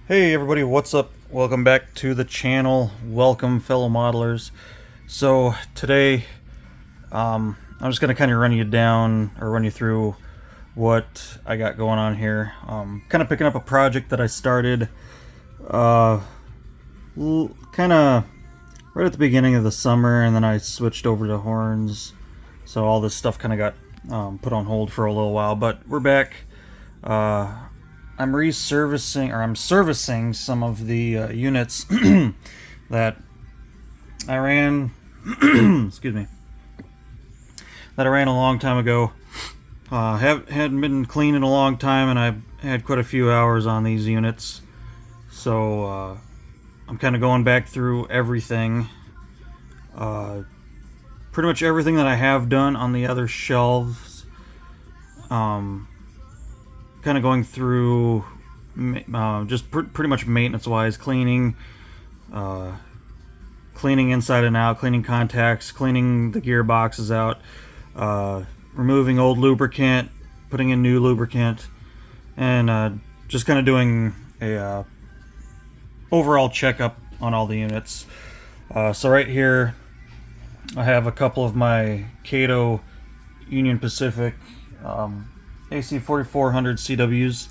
Hey everybody, what's up? Welcome back to the channel. Welcome fellow modelers. So today I'm just going to kind of run you through what I got going on here. Kind of picking up a project that I started kind of right at the beginning of the summer, and then I switched over to horns. So all this stuff kind of got put on hold for a little while, but we're back. I'm servicing some of the units that I ran. Excuse me. That I ran a long time ago. Hadn't been clean in a long time, and I had quite a few hours on these units. So I'm kind of going back through everything. Pretty much everything that I have done on the other shelves. Kind of going through just pretty much maintenance-wise, cleaning inside and out, cleaning contacts, cleaning the gearboxes out, removing old lubricant, putting in new lubricant, and just kind of doing a overall checkup on all the units. So right here, I have a couple of my Kato Union Pacific AC 4400 CWs.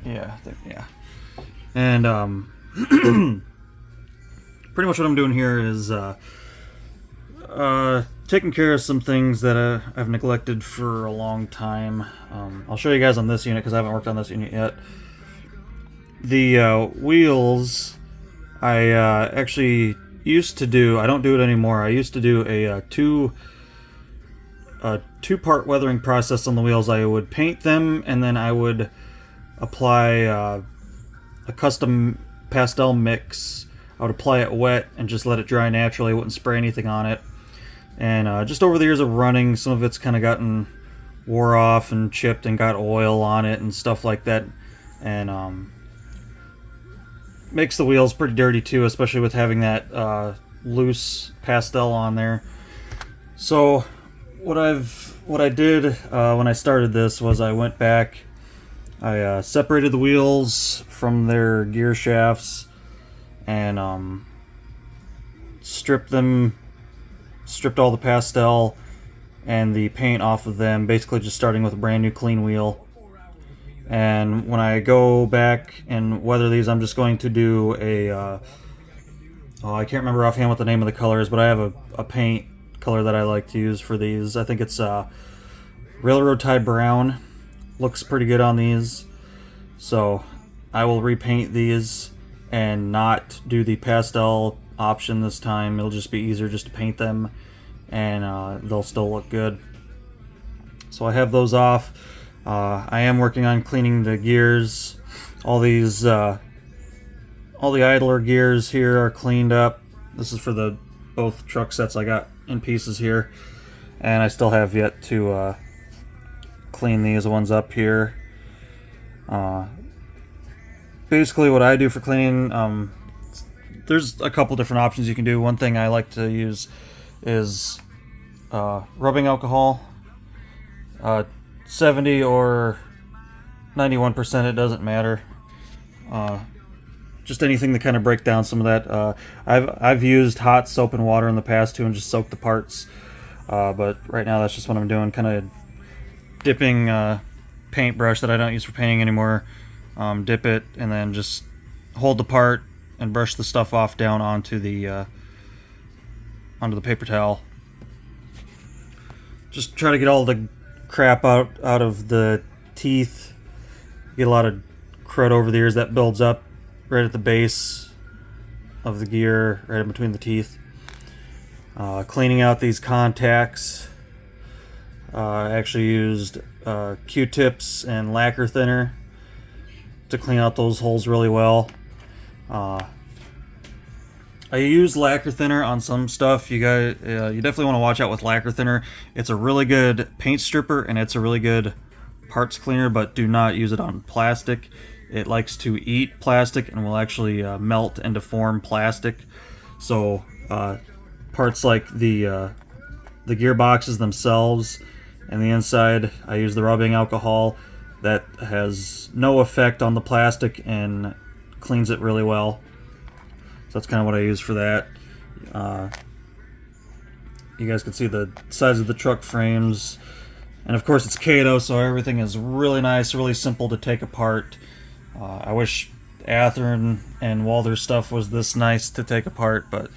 Yeah. And pretty much what I'm doing here is taking care of some things that I've neglected for a long time. I'll show you guys on this unit because I haven't worked on this unit yet. The wheels, I actually used to do. I don't do it anymore. I used to do a two-part weathering process on the wheels. I would paint them, and then I would apply a custom pastel mix. I would apply it wet and just let it dry naturally. I wouldn't spray anything on it. And just over the years of running, some of it's kind of gotten wore off and chipped and got oil on it and stuff like that. And makes the wheels pretty dirty too, especially with having that loose pastel on there. So what I did when I started this was I went back, I separated the wheels from their gear shafts, and stripped all the pastel and the paint off of them, basically just starting with a brand new clean wheel. And when I go back and weather these, I'm just going to do I can't remember offhand what the name of the color is, but I have a paint color that I like to use for these. I think it's railroad tie brown. Looks pretty good on these, so I will repaint these and not do the pastel option this time. It'll just be easier just to paint them, and they'll still look good. So I have those off. I am working on cleaning the gears. All these all the idler gears here are cleaned up. This is for both truck sets I got in pieces here, and I still have yet to clean these ones up here. Basically what I do for cleaning, there's a couple different options you can do. One thing I like to use is rubbing alcohol, 70 or 91%, it doesn't matter. Just anything to kind of break down some of that. I've used hot soap and water in the past too, and just soaked the parts. But right now that's just what I'm doing, kind of dipping paintbrush that I don't use for painting anymore. Dip it and then just hold the part and brush the stuff off down onto the paper towel. Just try to get all the crap out of the teeth. Get a lot of crud over the ears that builds up right at the base of the gear, right in between the teeth. Cleaning out these contacts. I actually used Q-tips and lacquer thinner to clean out those holes really well. I use lacquer thinner on some stuff. You definitely want to watch out with lacquer thinner. It's a really good paint stripper, and it's a really good parts cleaner, but do not use it on plastic. It likes to eat plastic and will actually melt and deform plastic. So parts like the gearboxes themselves and the inside, I use the rubbing alcohol. that has no effect on the plastic and cleans it really well. So that's kind of what I use for that. You guys can see the size of the truck frames. And of course it's Kato, so everything is really nice, really simple to take apart. I wish Athearn and Walther's stuff was this nice to take apart, but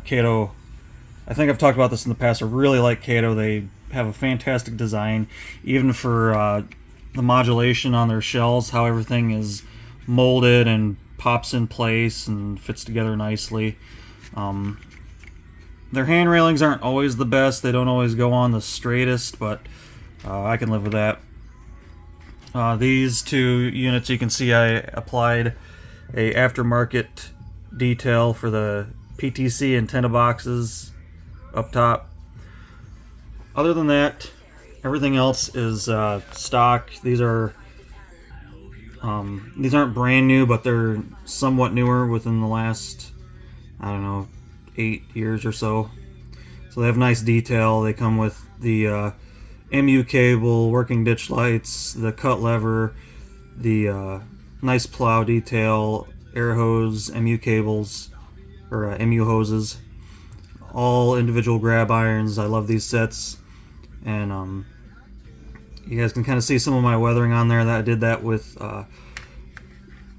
Kato, I think I've talked about this in the past, I really like Kato. They have a fantastic design, even for the modulation on their shells, how everything is molded and pops in place and fits together nicely. Their hand railings aren't always the best. They don't always go on the straightest, but I can live with that. These two units, you can see I applied a aftermarket detail for the PTC antenna boxes up top. Other than that, everything else is stock. These aren't brand new, but they're somewhat newer within the last, I don't know, 8 years or so. So they have nice detail. They come with the MU cable, working ditch lights, the cut lever, the nice plow detail, air hose, MU cables, or MU hoses, all individual grab irons. I love these sets. And you guys can kind of see some of my weathering on there. That I did that with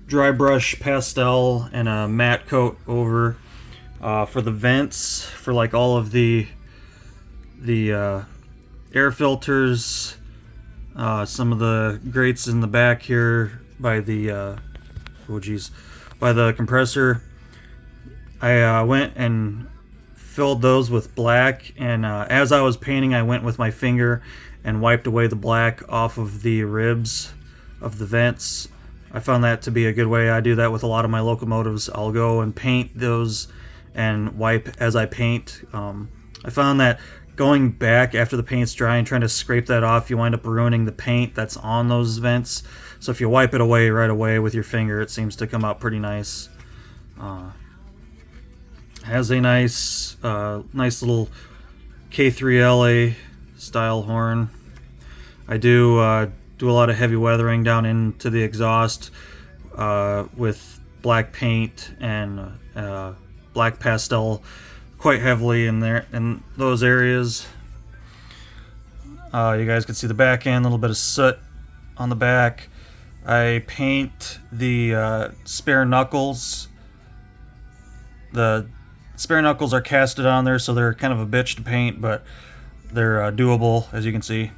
dry brush pastel and a matte coat over. For the vents, for like all of the air filters, some of the grates in the back here by the by the compressor, I went and filled those with black, and as I was painting, I went with my finger and wiped away the black off of the ribs of the vents. I found that to be a good way. I do that with a lot of my locomotives. I'll go and paint those and wipe as I paint. I found that going back after the paint's dry and trying to scrape that off, you wind up ruining the paint that's on those vents. So if you wipe it away right away with your finger, it seems to come out pretty nice. Has a nice little K3LA style horn. I do do a lot of heavy weathering down into the exhaust with black paint and black pastel quite heavily in there in those areas. You guys can see the back end, a little bit of soot on the back. I paint the spare knuckles. The spare knuckles are casted on there, so they're kind of a bitch to paint, but they're doable, as you can see.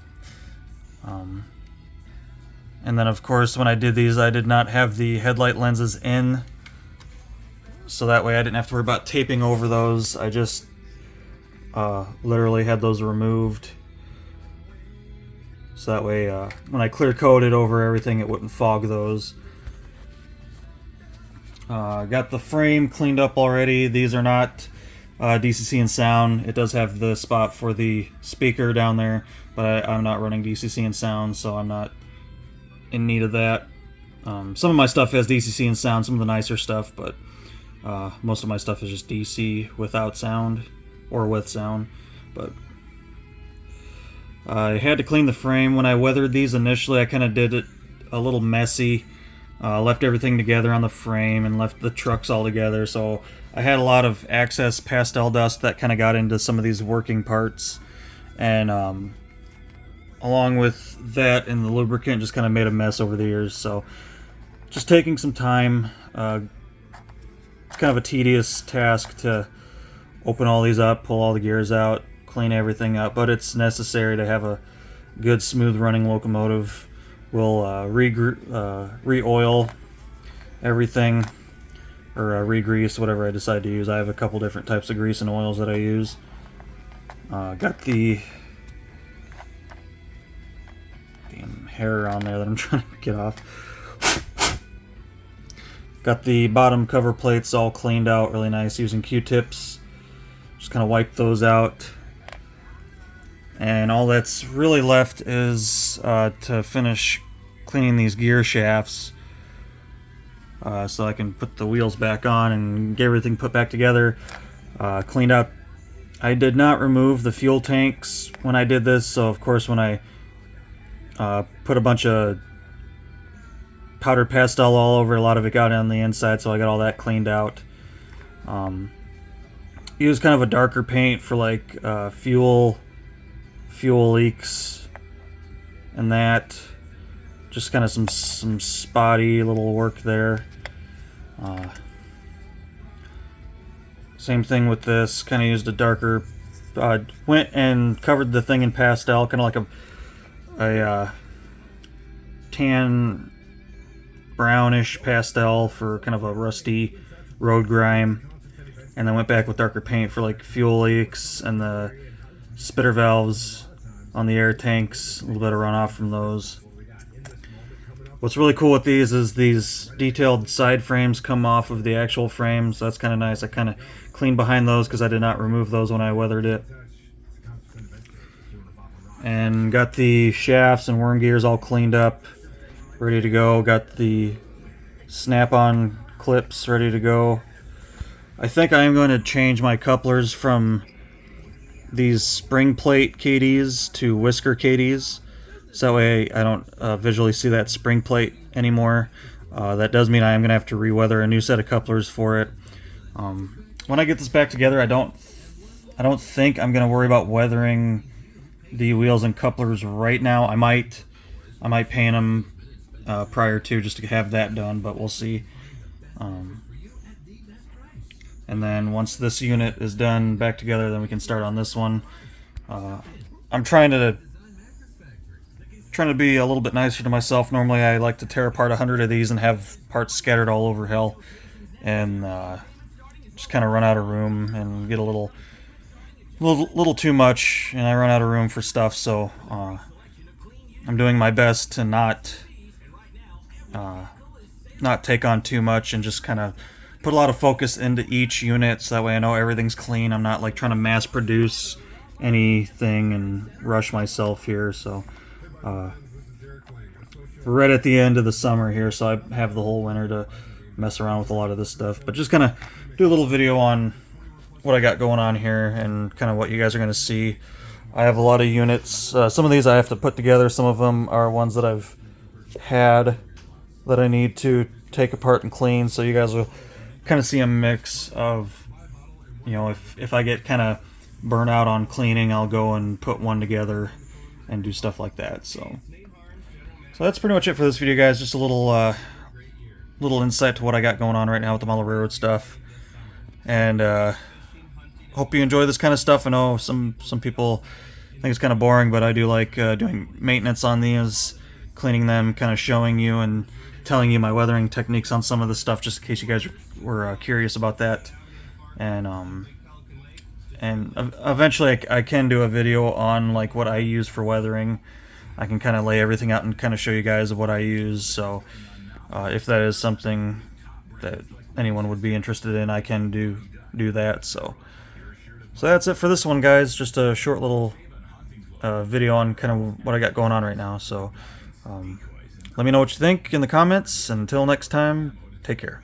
And then of course when I did these, I did not have the headlight lenses in, so that way I didn't have to worry about taping over those. I just literally had those removed, so that way when I clear coated over everything, it wouldn't fog those. Got the frame cleaned up already. These are not DCC and sound. It does have the spot for the speaker down there, but I'm not running DCC and sound, so I'm not in need of that. Some of my stuff has DCC and sound, some of the nicer stuff, but most of my stuff is just DC without sound, or with sound. But I had to clean the frame. When I weathered these initially, I kind of did it a little messy. Left everything together on the frame and left the trucks all together, so I had a lot of excess pastel dust that kind of got into some of these working parts, and along with that and the lubricant just kind of made a mess over the years. So just taking some time. It's kind of a tedious task to open all these up, pull all the gears out, clean everything up, but it's necessary to have a good smooth running locomotive. We'll re-oil everything, or re-grease, whatever I decide to use. I have a couple different types of grease and oils that I use. Got the damn hair on there that I'm trying to get off. Got the bottom cover plates all cleaned out really nice using Q-tips. Just kind of wipe those out. And all that's really left is to finish cleaning these gear shafts, so I can put the wheels back on and get everything put back together, cleaned up. I did not remove the fuel tanks when I did this, so of course when I put a bunch of powdered pastel all over. A lot of it got on the inside, so I got all that cleaned out. Use kind of a darker paint for like fuel leaks and that. Just kind of some spotty little work there. Same thing with this. Kind of used a darker. Went and covered the thing in pastel, kind of like a tan brownish pastel for kind of a rusty road grime, and then went back with darker paint for like fuel leaks and the spitter valves on the air tanks, a little bit of runoff from those. What's really cool with these is these detailed side frames come off of the actual frame, so that's kind of nice. I kind of cleaned behind those because I did not remove those when I weathered it. And got the shafts and worm gears all cleaned up, ready to go. Got the snap-on clips ready to go. I think I am going to change my couplers from these spring plate KDs to whisker KDs, so that way I don't visually see that spring plate anymore. That does mean I am going to have to re-weather a new set of couplers for it. When I get this back together, I don't think I'm going to worry about weathering the wheels and couplers right now. I might paint them prior to, just to have that done, but we'll see. And then once this unit is done back together, then we can start on this one. I'm trying to be a little bit nicer to myself. Normally I like to tear apart 100 of these and have parts scattered all over hell, and just kind of run out of room and get a little too much, and I run out of room for stuff. So I'm doing my best to not take on too much and just kind of put a lot of focus into each unit, so that way I know everything's clean. I'm not like trying to mass produce anything and rush myself here. So we're right at the end of the summer here, so I have the whole winter to mess around with a lot of this stuff. But just kind of do a little video on what I got going on here and kind of what you guys are going to see. I have a lot of units. Some of these I have to put together. Some of them are ones that I've had that I need to take apart and clean, so you guys will kind of see a mix of, you know, if I get kind of burnt out on cleaning, I'll go and put one together and do stuff like that. So that's pretty much it for this video, guys. Just a little insight to what I got going on right now with the model railroad stuff, and hope you enjoy this kind of stuff. I know some people think it's kind of boring, but I do like doing maintenance on these, cleaning them, kind of showing you and telling you my weathering techniques on some of the stuff, just in case you guys were curious about that. And eventually I can do a video on like what I use for weathering. I can kind of lay everything out and kind of show you guys what I use. So if that is something that anyone would be interested in, I can do that. So that's it for this one, guys. Just a short little video on kind of what I got going on right now. So let me know what you think in the comments. Until next time, take care.